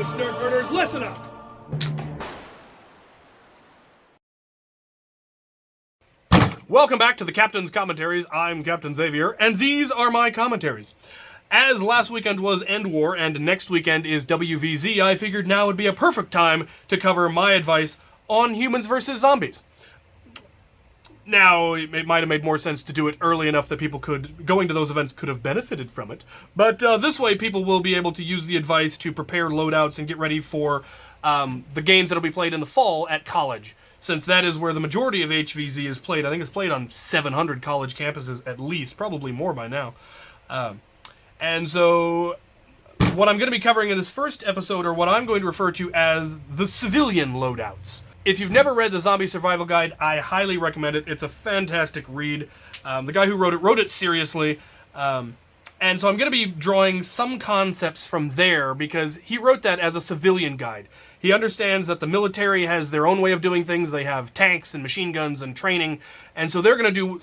Loadout nerf herders, listen up! Welcome back to the Captain's Commentaries. I'm Captain Xavier, and these are my commentaries. As last weekend was End War, and next weekend is HvZ, I figured now would be a perfect time to cover my advice on humans versus zombies. Now, it might have made more sense to do it early enough that people going to those events could have benefited from it. But this way, people will be able to use the advice to prepare loadouts and get ready for the games that will be played in the fall at college. Since that is where the majority of HvZ is played. I think it's played on 700 college campuses at least, probably more by now. And so, what I'm going to be covering in this first episode are what I'm going to refer to as the civilian loadouts. If you've never read the Zombie Survival Guide, I highly recommend it. It's a fantastic read. The guy who wrote it seriously. And so I'm going to be drawing some concepts from there because he wrote that as a civilian guide. He understands that the military has their own way of doing things. They have tanks and machine guns and training. And so they're going to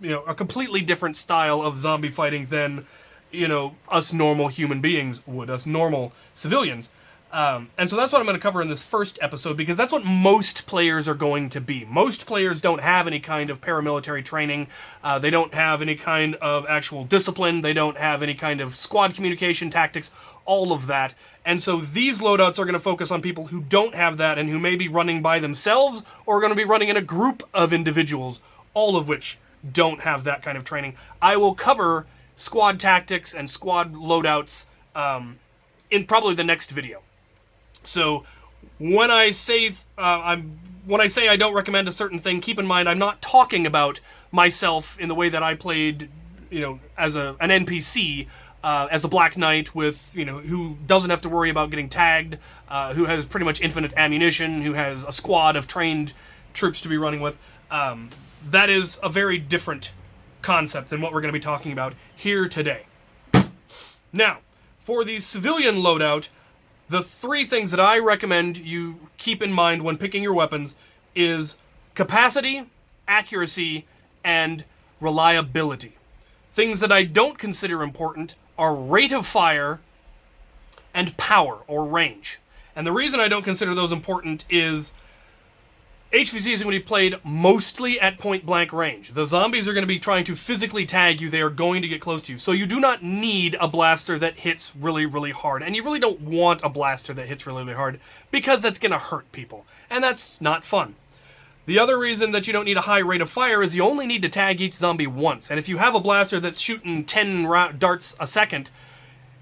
do, a completely different style of zombie fighting than, us normal human beings would, us normal civilians. And so that's what I'm going to cover in this first episode, because that's what most players are going to be. Most players don't have any kind of paramilitary training. They don't have any kind of actual discipline. They don't have any kind of squad communication tactics, all of that. And so these loadouts are going to focus on people who don't have that and who may be running by themselves or are going to be running in a group of individuals, all of which don't have that kind of training. I will cover squad tactics and squad loadouts in probably the next video. So when I say I don't recommend a certain thing, keep in mind I'm not talking about myself in the way that I played, as an NPC, as a Black Knight with, who doesn't have to worry about getting tagged, who has pretty much infinite ammunition, who has a squad of trained troops to be running with. That is a very different concept than what we're going to be talking about here today. Now, for the civilian loadout, the three things that I recommend you keep in mind when picking your weapons is capacity, accuracy, and reliability. Things that I don't consider important are rate of fire and power or range. And the reason I don't consider those important is HvZ is going to be played mostly at point-blank range. The zombies are going to be trying to physically tag you. They are going to get close to you. So you do not need a blaster that hits really, really hard. And you really don't want a blaster that hits really, really hard because that's going to hurt people. And that's not fun. The other reason that you don't need a high rate of fire is you only need to tag each zombie once. And if you have a blaster that's shooting 10 darts a second,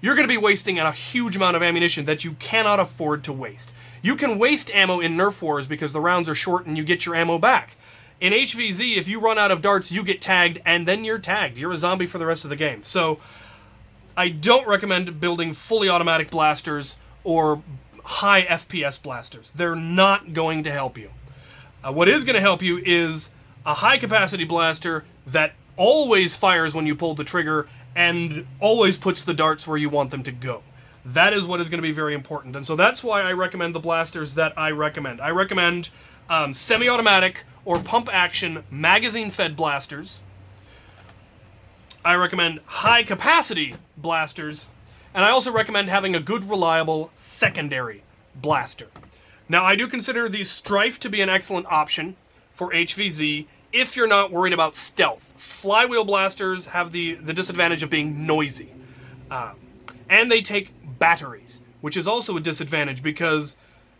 you're going to be wasting a huge amount of ammunition that you cannot afford to waste. You can waste ammo in Nerf wars because the rounds are short and you get your ammo back. In HvZ, if you run out of darts, you get tagged, and then you're tagged. You're a zombie for the rest of the game. So, I don't recommend building fully automatic blasters or high FPS blasters. They're not going to help you. What is going to help you is a high-capacity blaster that always fires when you pull the trigger and always puts the darts where you want them to go. That is what is going to be very important. And so that's why I recommend the blasters that I recommend. I recommend semi-automatic or pump-action magazine-fed blasters. I recommend high-capacity blasters. And I also recommend having a good, reliable secondary blaster. Now, I do consider the Strife to be an excellent option for HvZ if you're not worried about stealth. Flywheel blasters have the disadvantage of being noisy. And they take batteries, which is also a disadvantage because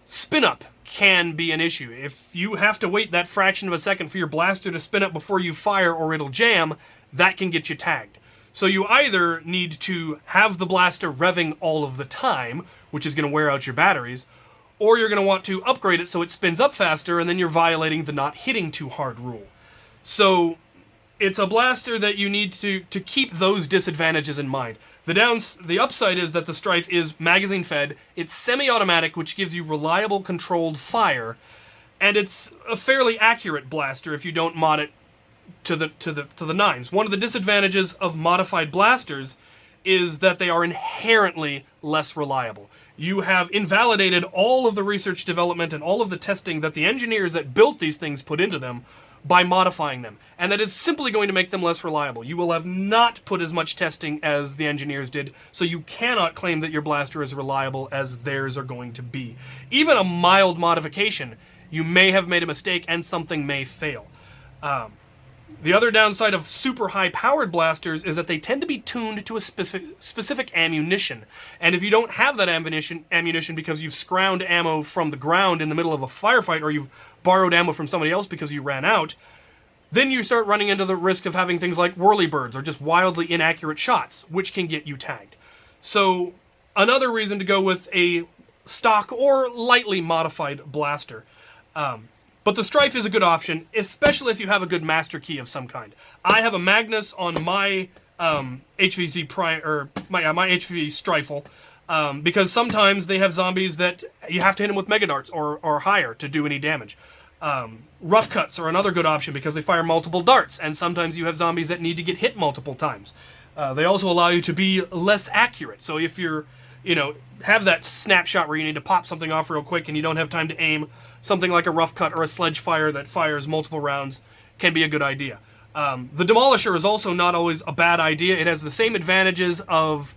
spin-up can be an issue. If you have to wait that fraction of a second for your blaster to spin up before you fire or it'll jam, that can get you tagged. So you either need to have the blaster revving all of the time, which is going to wear out your batteries, or you're going to want to upgrade it so it spins up faster and then you're violating the not hitting too hard rule. So it's a blaster that you need to keep those disadvantages in mind. The upside is that the Strife is magazine-fed, it's semi-automatic, which gives you reliable, controlled fire, and it's a fairly accurate blaster if you don't mod it to the nines. One of the disadvantages of modified blasters is that they are inherently less reliable. You have invalidated all of the research development and all of the testing that the engineers that built these things put into them by modifying them, and that is simply going to make them less reliable. You will have not put as much testing as the engineers did, so you cannot claim that your blaster is reliable as theirs are going to be. Even a mild modification, you may have made a mistake and something may fail. The other downside of super high-powered blasters is that they tend to be tuned to a specific ammunition. And if you don't have that ammunition because you've scrounged ammo from the ground in the middle of a firefight, or you've borrowed ammo from somebody else because you ran out, then you start running into the risk of having things like whirlybirds or just wildly inaccurate shots, which can get you tagged. So another reason to go with a stock or lightly modified blaster. But the Strife is a good option, especially if you have a good master key of some kind. I have a Magnus on my HvZ my HvZ Strifle, because sometimes they have zombies that you have to hit them with Mega Darts or higher to do any damage. Rough Cuts are another good option because they fire multiple darts, and sometimes you have zombies that need to get hit multiple times. They also allow you to be less accurate. So if you're, have that snapshot where you need to pop something off real quick and you don't have time to aim, something like a Rough Cut or a Sledge Fire that fires multiple rounds can be a good idea. The Demolisher is also not always a bad idea. It has the same advantages of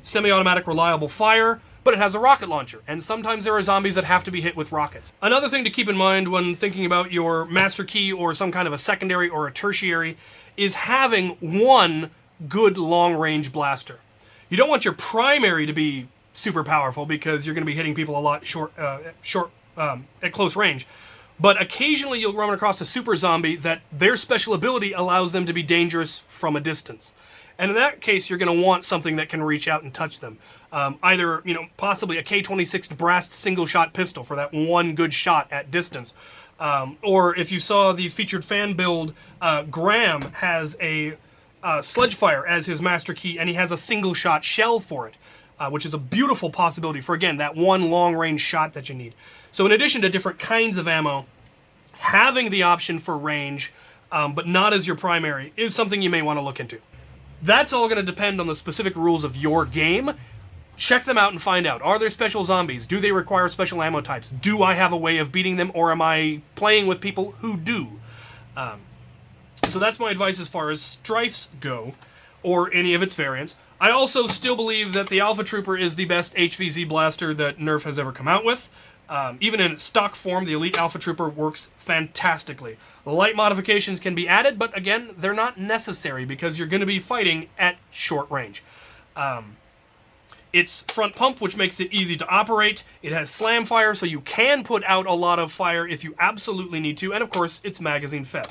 semi-automatic reliable fire, but it has a rocket launcher, and sometimes there are zombies that have to be hit with rockets. Another thing to keep in mind when thinking about your master key or some kind of a secondary or a tertiary is having one good long-range blaster. You don't want your primary to be super powerful because you're going to be hitting people a lot at close range. But occasionally you'll run across a super zombie that their special ability allows them to be dangerous from a distance. And in that case, you're going to want something that can reach out and touch them. Either, possibly a K26 Brast single-shot pistol for that one good shot at distance. Or if you saw the featured fan build, Graham has a Sledge Fire as his master key, and he has a single-shot shell for it, which is a beautiful possibility for, again, that one long-range shot that you need. So in addition to different kinds of ammo, having the option for range, but not as your primary, is something you may want to look into. That's all going to depend on the specific rules of your game. Check them out and find out. Are there special zombies? Do they require special ammo types? Do I have a way of beating them, or am I playing with people who do? So that's my advice as far as Strifes go, or any of its variants. I also still believe that the Alpha Trooper is the best HvZ blaster that Nerf has ever come out with. Even in its stock form, the Elite Alpha Trooper works fantastically. Light modifications can be added, but again, they're not necessary because you're going to be fighting at short range. It's front pump, which makes it easy to operate. It has slam fire, so you can put out a lot of fire if you absolutely need to. And of course, it's magazine fed.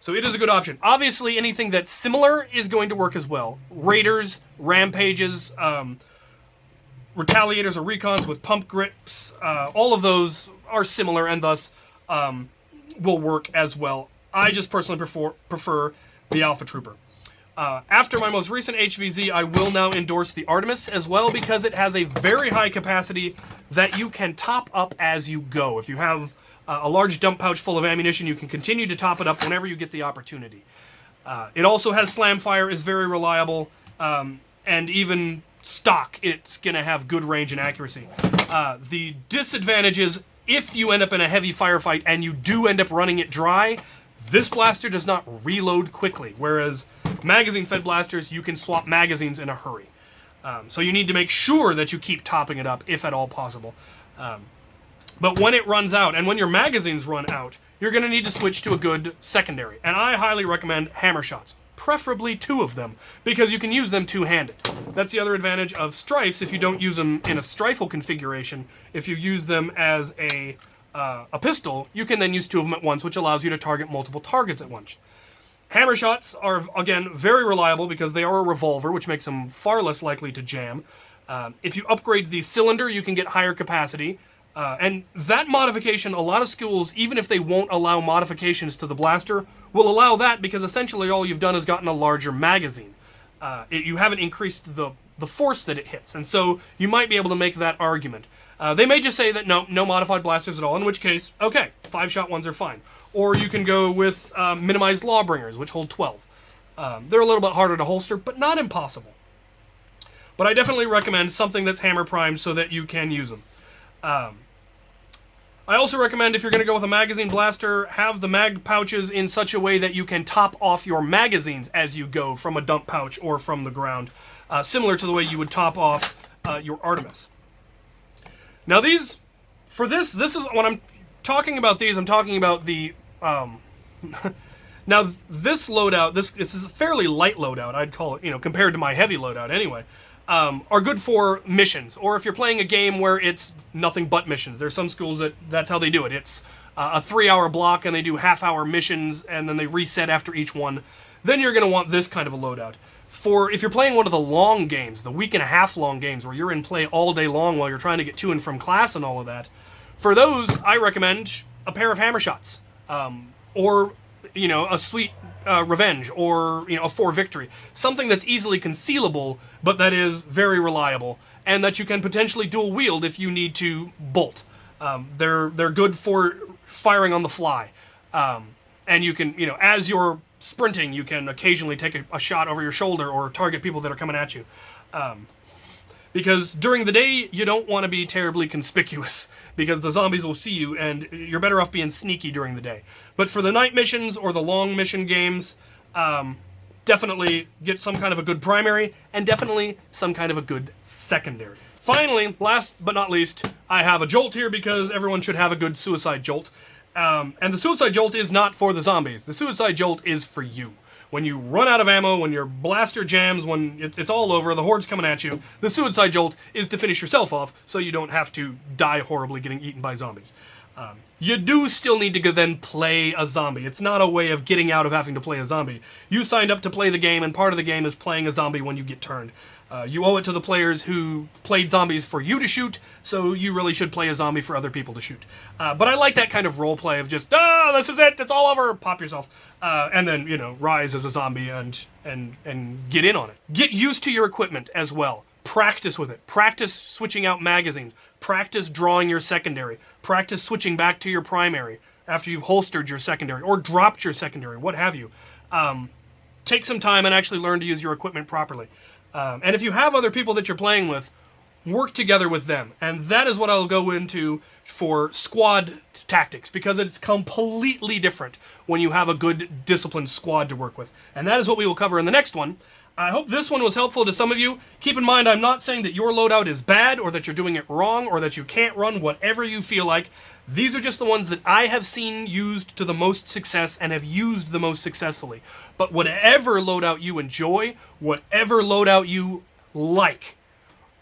So it is a good option. Obviously, anything that's similar is going to work as well. Raiders, Rampages, Retaliators or Recons with pump grips, all of those are similar and thus will work as well. I just personally prefer the Alpha Trooper. After my most recent HvZ, I will now endorse the Artemis as well because it has a very high capacity that you can top up as you go. If you have a large dump pouch full of ammunition, you can continue to top it up whenever you get the opportunity. It also has slam fire, is very reliable, and even stock, it's going to have good range and accuracy. The disadvantage is if you end up in a heavy firefight and you do end up running it dry, this blaster does not reload quickly, whereas magazine-fed blasters, you can swap magazines in a hurry. So you need to make sure that you keep topping it up, if at all possible. But when it runs out, and when your magazines run out, you're going to need to switch to a good secondary. And I highly recommend hammer shots, preferably 2 of them, because you can use them two-handed. That's the other advantage of Strifes if you don't use them in a Strifle configuration. If you use them as a pistol, you can then use 2 of them at once, which allows you to target multiple targets at once. Hammer shots are, again, very reliable because they are a revolver, which makes them far less likely to jam. If you upgrade the cylinder, you can get higher capacity. And that modification, a lot of schools, even if they won't allow modifications to the blaster, will allow that because essentially all you've done is gotten a larger magazine. You haven't increased the force that it hits, and so you might be able to make that argument. They may just say that no modified blasters at all, in which case, okay, 5-shot ones are fine. Or you can go with minimized Lawbringers, which hold 12. They're a little bit harder to holster, but not impossible. But I definitely recommend something that's hammer primed so that you can use them. I also recommend, if you're going to go with a magazine blaster, have the mag pouches in such a way that you can top off your magazines as you go from a dump pouch or from the ground, similar to the way you would top off your Artemis. Now these, for this is, when I'm talking about these, I'm talking about the, now this loadout, this is a fairly light loadout, I'd call it, compared to my heavy loadout anyway. Are good for missions, or if you're playing a game where it's nothing but missions. There's some schools that's how they do it. It's a 3-hour block, and they do half-hour missions, and then they reset after each one. Then you're going to want this kind of a loadout. For if you're playing one of the long games, the week-and-a-half long games, where you're in play all day long while you're trying to get to and from class and all of that, for those, I recommend a pair of hammer shots, or a sweet revenge, or a 4 victory. Something that's easily concealable, but that is very reliable, and that you can potentially dual wield if you need to bolt. They're good for firing on the fly, and you can, as you're sprinting, you can occasionally take a shot over your shoulder or target people that are coming at you. Because during the day, you don't want to be terribly conspicuous, because the zombies will see you, and you're better off being sneaky during the day. But for the night missions or the long mission games, definitely get some kind of a good primary, and definitely some kind of a good secondary. Finally, last but not least, I have a jolt here, because everyone should have a good suicide jolt. And the suicide jolt is not for the zombies. The suicide jolt is for you. When you run out of ammo, when your blaster jams, when it's all over, the horde's coming at you, the suicide jolt is to finish yourself off, so you don't have to die horribly getting eaten by zombies. You do still need to then play a zombie. It's not a way of getting out of having to play a zombie. You signed up to play the game, and part of the game is playing a zombie when you get turned. You owe it to the players who played zombies for you to shoot, so you really should play a zombie for other people to shoot. But I like that kind of role play of just, this is it, it's all over, pop yourself. And then, rise as a zombie and get in on it. Get used to your equipment as well. Practice with it. Practice switching out magazines. Practice drawing your secondary. Practice switching back to your primary after you've holstered your secondary or dropped your secondary, what have you. Take some time and actually learn to use your equipment properly. And if you have other people that you're playing with, work together with them. And that is what I'll go into for squad tactics, because it's completely different when you have a good disciplined squad to work with. And that is what we will cover in the next one. I hope this one was helpful to some of you. Keep in mind, I'm not saying that your loadout is bad, or that you're doing it wrong, or that you can't run whatever you feel like. These are just the ones that I have seen used to the most success and have used the most successfully. But whatever loadout you enjoy, whatever loadout you like,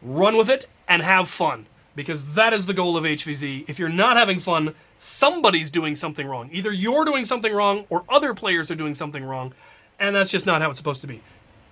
run with it and have fun. Because that is the goal of HvZ. If you're not having fun, somebody's doing something wrong. Either you're doing something wrong, or other players are doing something wrong. And that's just not how it's supposed to be.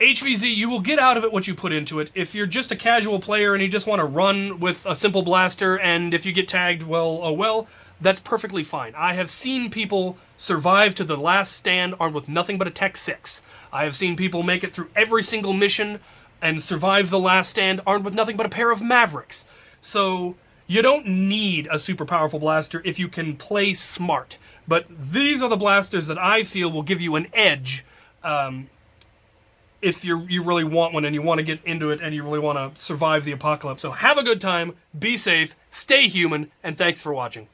HvZ, you will get out of it what you put into it. If you're just a casual player and you just want to run with a simple blaster, and if you get tagged, well, oh well, that's perfectly fine. I have seen people survive to the last stand armed with nothing but a Tech 6. I have seen people make it through every single mission and survive the last stand armed with nothing but a pair of Mavericks. So you don't need a super powerful blaster if you can play smart. But these are the blasters that I feel will give you an edge, if you really want one and you want to get into it and you really want to survive the apocalypse. So have a good time, be safe, stay human, and thanks for watching.